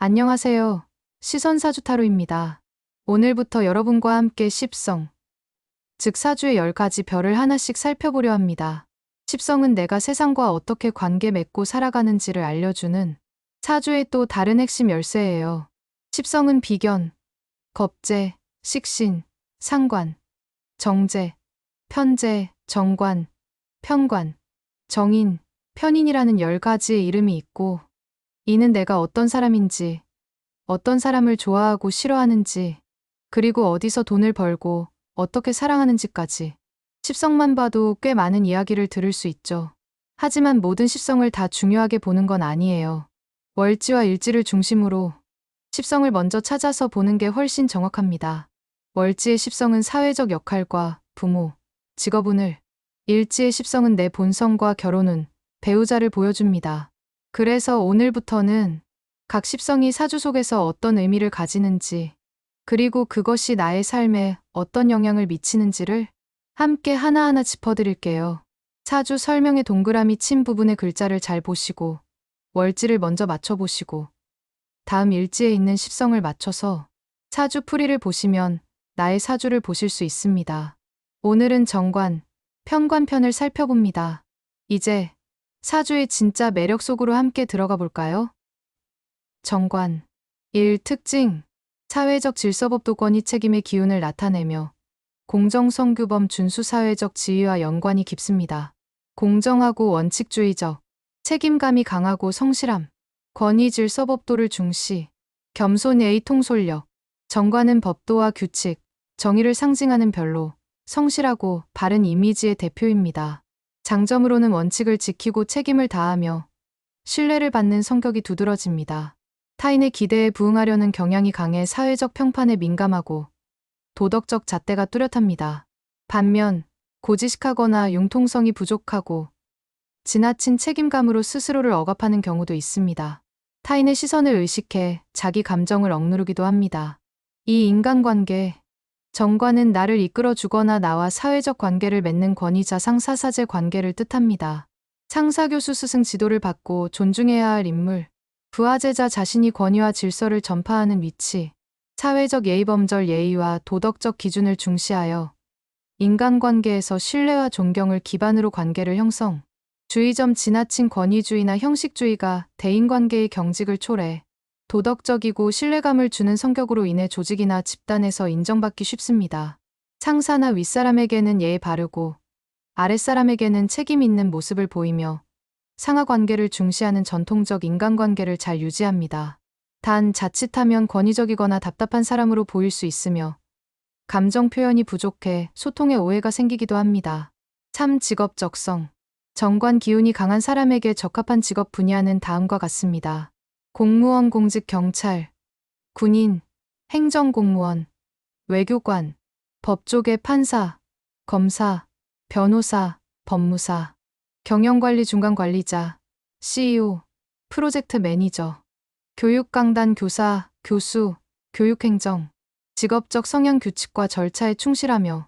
안녕하세요. 시선사주타로입니다. 오늘부터 여러분과 함께 십성, 즉 사주의 10가지 별을 하나씩 살펴보려 합니다. 십성은 내가 세상과 어떻게 관계 맺고 살아가는지를 알려주는 사주의 또 다른 핵심 열쇠예요. 십성은 비견, 겁재, 식신, 상관, 정재, 편재, 정관, 편관, 정인, 편인이라는 10가지의 이름이 있고, 이는 내가 어떤 사람인지, 어떤 사람을 좋아하고 싫어하는지, 그리고 어디서 돈을 벌고 어떻게 사랑하는지까지 십성만 봐도 꽤 많은 이야기를 들을 수 있죠. 하지만 모든 십성을 다 중요하게 보는 건 아니에요. 월지와 일지를 중심으로 십성을 먼저 찾아서 보는 게 훨씬 정확합니다. 월지의 십성은 사회적 역할과 부모, 직업운을, 일지의 십성은 내 본성과 결혼운, 배우자를 보여줍니다. 그래서 오늘부터는 각 십성이 사주 속에서 어떤 의미를 가지는지, 그리고 그것이 나의 삶에 어떤 영향을 미치는지를 함께 하나하나 짚어드릴게요. 사주 설명의 동그라미 친 부분의 글자를 잘 보시고, 월지를 먼저 맞춰보시고, 다음 일지에 있는 십성을 맞춰서 사주 풀이를 보시면 나의 사주를 보실 수 있습니다. 오늘은 정관, 편관편을 살펴봅니다. 이제 사주의 진짜 매력 속으로 함께 들어가 볼까요? 정관 1. 특징 사회적 질서법도권이 책임의 기운을 나타내며 공정성규범 준수 사회적 지위와 연관이 깊습니다. 공정하고 원칙주의적, 책임감이 강하고 성실함, 권위 질서법도를 중시, 겸손의 통솔력, 정관은 법도와 규칙, 정의를 상징하는 별로, 성실하고 바른 이미지의 대표입니다. 장점으로는 원칙을 지키고 책임을 다하며 신뢰를 받는 성격이 두드러집니다. 타인의 기대에 부응하려는 경향이 강해 사회적 평판에 민감하고 도덕적 잣대가 뚜렷합니다. 반면 고지식하거나 융통성이 부족하고 지나친 책임감으로 스스로를 억압하는 경우도 있습니다. 타인의 시선을 의식해 자기 감정을 억누르기도 합니다. 이 인간관계, 정관은 나를 이끌어주거나 나와 사회적 관계를 맺는 권위자 상사사제 관계를 뜻합니다. 상사 교수 스승 지도를 받고 존중해야 할 인물, 부하 제자 자신이 권위와 질서를 전파하는 위치, 사회적 예의범절 예의와 도덕적 기준을 중시하여 인간관계에서 신뢰와 존경을 기반으로 관계를 형성, 주의점 지나친 권위주의나 형식주의가 대인관계의 경직을 초래, 도덕적이고 신뢰감을 주는 성격으로 인해 조직이나 집단에서 인정받기 쉽습니다. 상사나 윗사람에게는 예의 바르고 아랫사람에게는 책임 있는 모습을 보이며 상하관계를 중시하는 전통적 인간관계를 잘 유지합니다. 단 자칫하면 권위적이거나 답답한 사람으로 보일 수 있으며 감정 표현이 부족해 소통에 오해가 생기기도 합니다. 3. 직업적성 정관 기운이 강한 사람에게 적합한 직업 분야는 다음과 같습니다. 공무원, 공직, 경찰, 군인, 행정공무원, 외교관, 법조계 판사, 검사, 변호사, 법무사, 경영관리 중간관리자, CEO, 프로젝트 매니저, 교육강단 교사, 교수, 교육행정, 직업적 성향 규칙과 절차에 충실하며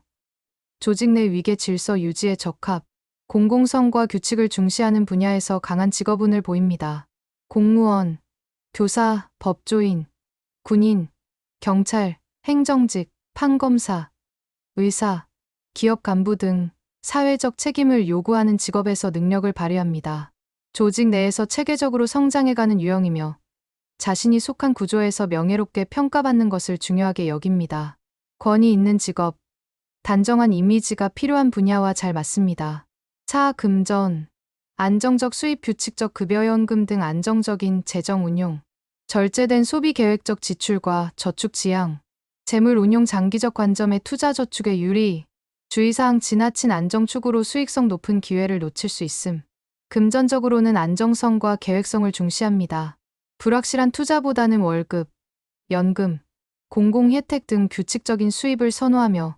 조직 내 위계 질서 유지에 적합, 공공성과 규칙을 중시하는 분야에서 강한 직업운을 보입니다. 공무원, 교사, 법조인, 군인, 경찰, 행정직, 판검사, 의사, 기업 간부 등 사회적 책임을 요구하는 직업에서 능력을 발휘합니다. 조직 내에서 체계적으로 성장해가는 유형이며 자신이 속한 구조에서 명예롭게 평가받는 것을 중요하게 여깁니다. 권위 있는 직업, 단정한 이미지가 필요한 분야와 잘 맞습니다. 4. 금전, 안정적 수입, 규칙적 급여연금 등 안정적인 재정 운용, 절제된 소비 계획적 지출과 저축 지향, 재물 운용 장기적 관점의 투자 저축에 유리, 주의사항 지나친 안정 추구로 수익성 높은 기회를 놓칠 수 있음. 금전적으로는 안정성과 계획성을 중시합니다. 불확실한 투자보다는 월급, 연금, 공공 혜택 등 규칙적인 수입을 선호하며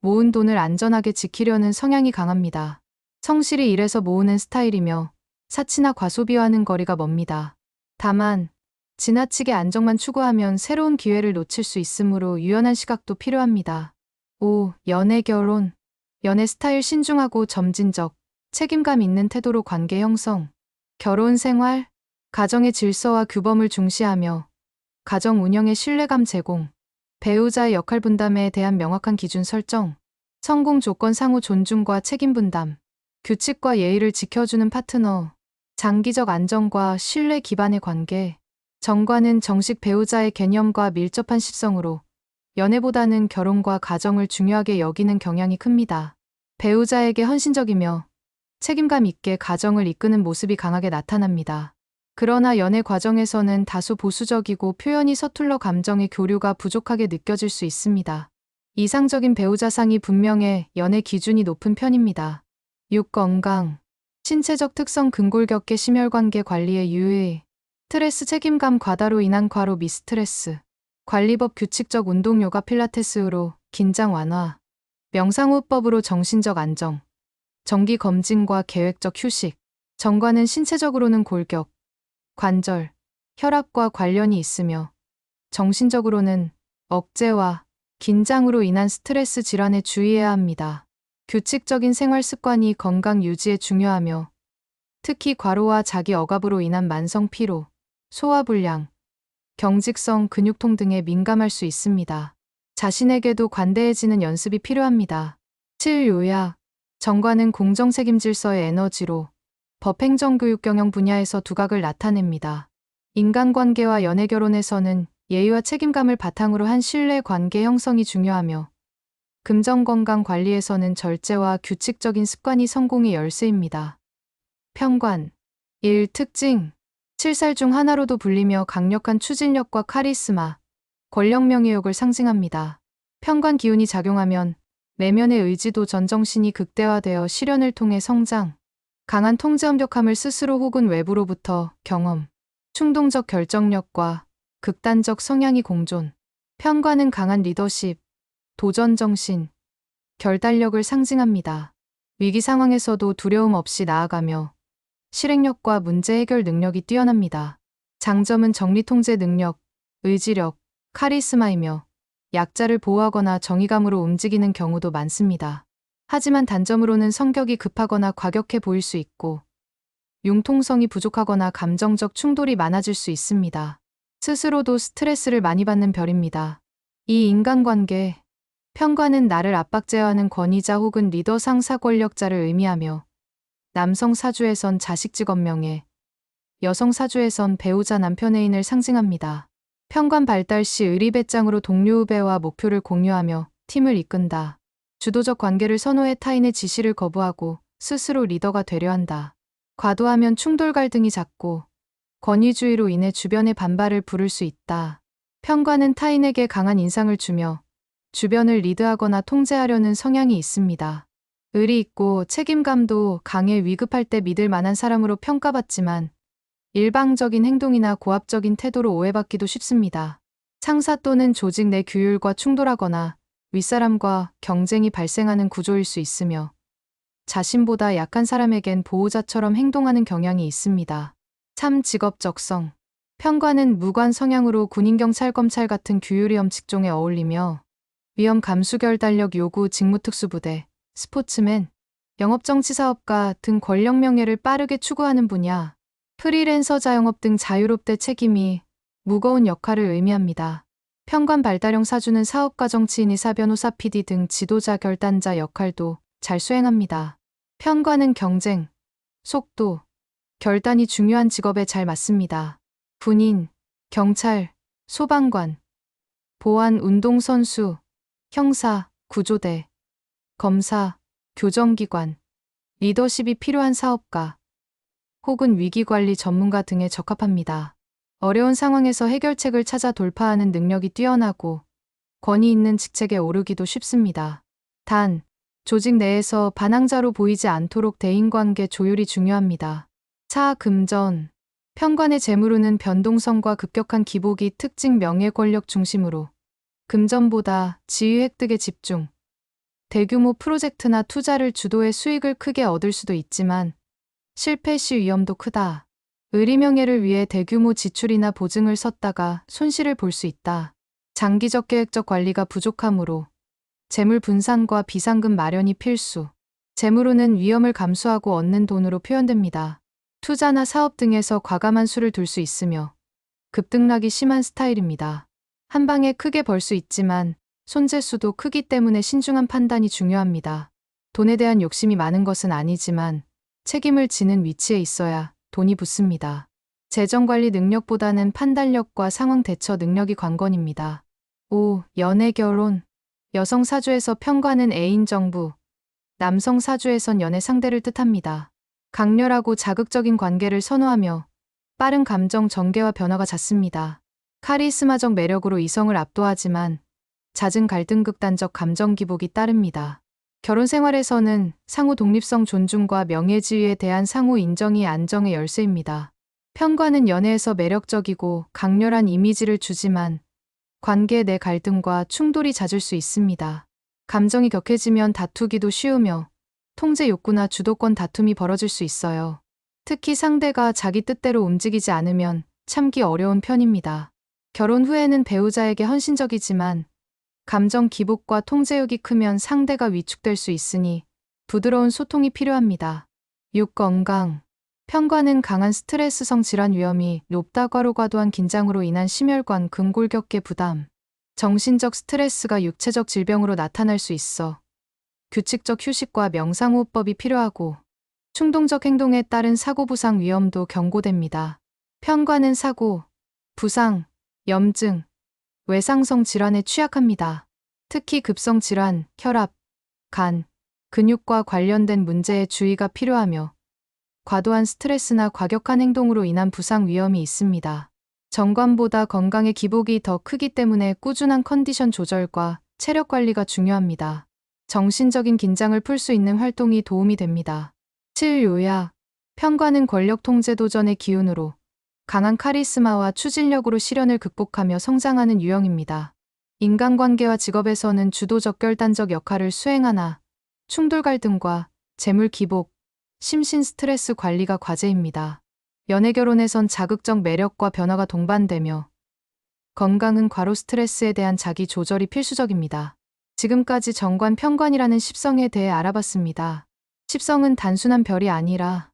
모은 돈을 안전하게 지키려는 성향이 강합니다. 성실히 일해서 모으는 스타일이며 사치나 과소비와는 거리가 멉니다. 다만 지나치게 안정만 추구하면 새로운 기회를 놓칠 수 있으므로 유연한 시각도 필요합니다. 5. 연애 결혼, 연애 스타일 신중하고 점진적, 책임감 있는 태도로 관계 형성, 결혼 생활, 가정의 질서와 규범을 중시하며 가정 운영의 신뢰감 제공, 배우자의 역할 분담에 대한 명확한 기준 설정, 성공 조건 상호 존중과 책임 분담, 규칙과 예의를 지켜주는 파트너, 장기적 안정과 신뢰 기반의 관계, 정과는 정식 배우자의 개념과 밀접한 식성으로 연애보다는 결혼과 가정을 중요하게 여기는 경향이 큽니다. 배우자에게 헌신적이며 책임감 있게 가정을 이끄는 모습이 강하게 나타납니다. 그러나 연애 과정에서는 다소 보수적이고 표현이 서툴러 감정의 교류가 부족하게 느껴질 수 있습니다. 이상적인 배우자상이 분명해 연애 기준이 높은 편입니다. 6. 건강. 신체적 특성 근골격계 심혈관계 관리의 유의. 스트레스 책임감 과다로 인한 과로 미스트레스. 관리법 규칙적 운동 요가 필라테스로 긴장 완화. 명상호흡법으로 정신적 안정. 정기 검진과 계획적 휴식. 정과는 신체적으로는 골격, 관절, 혈압과 관련이 있으며 정신적으로는 억제와 긴장으로 인한 스트레스 질환에 주의해야 합니다. 규칙적인 생활 습관이 건강 유지에 중요하며 특히 과로와 자기 억압으로 인한 만성 피로, 소화불량, 경직성 근육통 등에 민감할 수 있습니다. 자신에게도 관대해지는 연습이 필요합니다. 7. 요약. 정과는 공정책임 질서의 에너지로 법행정교육 경영 분야에서 두각을 나타냅니다. 인간관계와 연애결혼에서는 예의와 책임감을 바탕으로 한 신뢰 관계 형성이 중요하며 금전건강 관리에서는 절제와 규칙적인 습관이 성공의 열쇠입니다. 편관. 1. 특징. 7살 중 하나로도 불리며 강력한 추진력과 카리스마, 권력 명예욕을 상징합니다. 편관 기운이 작용하면 내면의 의지도 전정신이 극대화되어 실현을 통해 성장, 강한 통제 엄격함을 스스로 혹은 외부로부터 경험, 충동적 결정력과 극단적 성향이 공존. 편관은 강한 리더십, 도전 정신, 결단력을 상징합니다. 위기 상황에서도 두려움 없이 나아가며 실행력과 문제 해결 능력이 뛰어납니다. 장점은 정리 통제 능력, 의지력, 카리스마이며 약자를 보호하거나 정의감으로 움직이는 경우도 많습니다. 하지만 단점으로는 성격이 급하거나 과격해 보일 수 있고 융통성이 부족하거나 감정적 충돌이 많아질 수 있습니다. 스스로도 스트레스를 많이 받는 별입니다. 이 인간관계, 편관은 나를 압박제어하는 권위자 혹은 리더 상사 권력자를 의미하며 남성 사주에선 자식 직업 명예, 여성 사주에선 배우자 남편 애인을 상징합니다. 편관 발달 시 의리배짱으로 동료 후배와 목표를 공유하며 팀을 이끈다. 주도적 관계를 선호해 타인의 지시를 거부하고 스스로 리더가 되려 한다. 과도하면 충돌 갈등이 잦고 권위주의로 인해 주변의 반발을 부를 수 있다. 편관은 타인에게 강한 인상을 주며 주변을 리드하거나 통제하려는 성향이 있습니다. 의리 있고 책임감도 강해 위급할 때 믿을 만한 사람으로 평가받지만 일방적인 행동이나 고압적인 태도로 오해받기도 쉽습니다. 상사 또는 조직 내 규율과 충돌하거나 윗사람과 경쟁이 발생하는 구조일 수 있으며 자신보다 약한 사람에겐 보호자처럼 행동하는 경향이 있습니다. 3. 직업적성. 편관은 무관 성향으로 군인 경찰 검찰 같은 규율위험 직종에 어울리며 위험 감수 결단력 요구 직무특수부대, 스포츠맨, 영업정치사업가 등 권력 명예를 빠르게 추구하는 분야, 프리랜서 자영업 등 자유롭대 책임이 무거운 역할을 의미합니다. 편관 발달형 사주는 사업가 정치인이사 변호사 PD 등 지도자 결단자 역할도 잘 수행합니다. 편관은 경쟁, 속도, 결단이 중요한 직업에 잘 맞습니다. 군인, 경찰, 소방관, 보안 운동선수, 형사, 구조대, 검사, 교정기관, 리더십이 필요한 사업가, 혹은 위기관리 전문가 등에 적합합니다. 어려운 상황에서 해결책을 찾아 돌파하는 능력이 뛰어나고 권위 있는 직책에 오르기도 쉽습니다. 단, 조직 내에서 반항자로 보이지 않도록 대인관계 조율이 중요합니다. 4. 금전. 편관의 재물운은 변동성과 급격한 기복이 특징 명예 권력 중심으로 금전보다 지위 획득에 집중, 대규모 프로젝트나 투자를 주도해 수익을 크게 얻을 수도 있지만 실패 시 위험도 크다. 의리명예를 위해 대규모 지출이나 보증을 섰다가 손실을 볼 수 있다. 장기적 계획적 관리가 부족하므로 재물 분산과 비상금 마련이 필수. 재물운은 위험을 감수하고 얻는 돈으로 표현됩니다. 투자나 사업 등에서 과감한 수를 둘 수 있으며 급등락이 심한 스타일입니다. 한 방에 크게 벌 수 있지만 손재수도 크기 때문에 신중한 판단이 중요합니다. 돈에 대한 욕심이 많은 것은 아니지만 책임을 지는 위치에 있어야 돈이 붙습니다. 재정관리 능력보다는 판단력과 상황 대처 능력이 관건입니다. 5. 연애 결혼. 여성 사주에서 편관은 애인 정부, 남성 사주에선 연애 상대를 뜻합니다. 강렬하고 자극적인 관계를 선호하며 빠른 감정 전개와 변화가 잦습니다. 카리스마적 매력으로 이성을 압도하지만 잦은 갈등 극단적 감정 기복이 따릅니다. 결혼 생활에서는 상호 독립성 존중과 명예지위에 대한 상호 인정이 안정의 열쇠입니다. 편관은 연애에서 매력적이고 강렬한 이미지를 주지만 관계 내 갈등과 충돌이 잦을 수 있습니다. 감정이 격해지면 다투기도 쉬우며 통제 욕구나 주도권 다툼이 벌어질 수 있어요. 특히 상대가 자기 뜻대로 움직이지 않으면 참기 어려운 편입니다. 결혼 후에는 배우자에게 헌신적이지만 감정 기복과 통제욕이 크면 상대가 위축될 수 있으니 부드러운 소통이 필요합니다. 6. 건강. 편관은 강한 스트레스성 질환 위험이 높다. 과도한 긴장으로 인한 심혈관 근골격계 부담. 정신적 스트레스가 육체적 질병으로 나타날 수 있어 규칙적 휴식과 명상호흡법이 필요하고 충동적 행동에 따른 사고 부상 위험도 경고됩니다. 편관은 사고, 부상, 염증, 외상성 질환에 취약합니다. 특히 급성 질환, 혈압, 간, 근육과 관련된 문제에 주의가 필요하며 과도한 스트레스나 과격한 행동으로 인한 부상 위험이 있습니다. 정관보다 건강의 기복이 더 크기 때문에 꾸준한 컨디션 조절과 체력 관리가 중요합니다. 정신적인 긴장을 풀 수 있는 활동이 도움이 됩니다. 7. 요약. 편관은 권력 통제 도전의 기운으로 강한 카리스마와 추진력으로 시련을 극복하며 성장하는 유형입니다. 인간관계와 직업에서는 주도적 결단적 역할을 수행하나 충돌 갈등과 재물 기복, 심신 스트레스 관리가 과제입니다. 연애 결혼에선 자극적 매력과 변화가 동반되며 건강은 과로 스트레스에 대한 자기 조절이 필수적입니다. 지금까지 정관 편관이라는 십성에 대해 알아봤습니다. 십성은 단순한 별이 아니라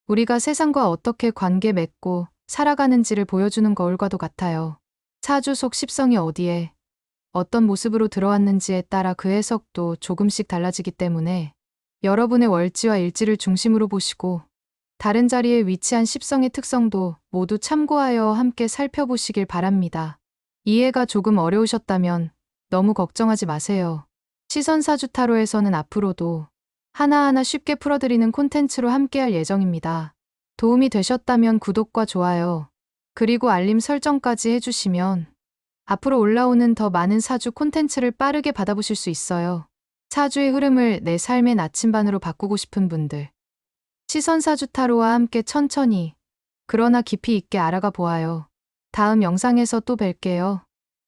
우리가 세상과 어떻게 관계 맺고 살아가는지를 보여주는 거울과도 같아요. 사주 속 십성이 어디에 어떤 모습으로 들어왔는지에 따라 그 해석도 조금씩 달라지기 때문에 여러분의 월지와 일지를 중심으로 보시고 다른 자리에 위치한 십성의 특성도 모두 참고하여 함께 살펴보시길 바랍니다. 이해가 조금 어려우셨다면 너무 걱정하지 마세요. 시선사주 타로에서는 앞으로도 하나하나 쉽게 풀어드리는 콘텐츠로 함께할 예정입니다. 도움이 되셨다면 구독과 좋아요, 그리고 알림 설정까지 해주시면 앞으로 올라오는 더 많은 사주 콘텐츠를 빠르게 받아보실 수 있어요. 사주의 흐름을 내 삶의 나침반으로 바꾸고 싶은 분들, 시선사주 타로와 함께 천천히 그러나 깊이 있게 알아가 보아요. 다음 영상에서 또 뵐게요.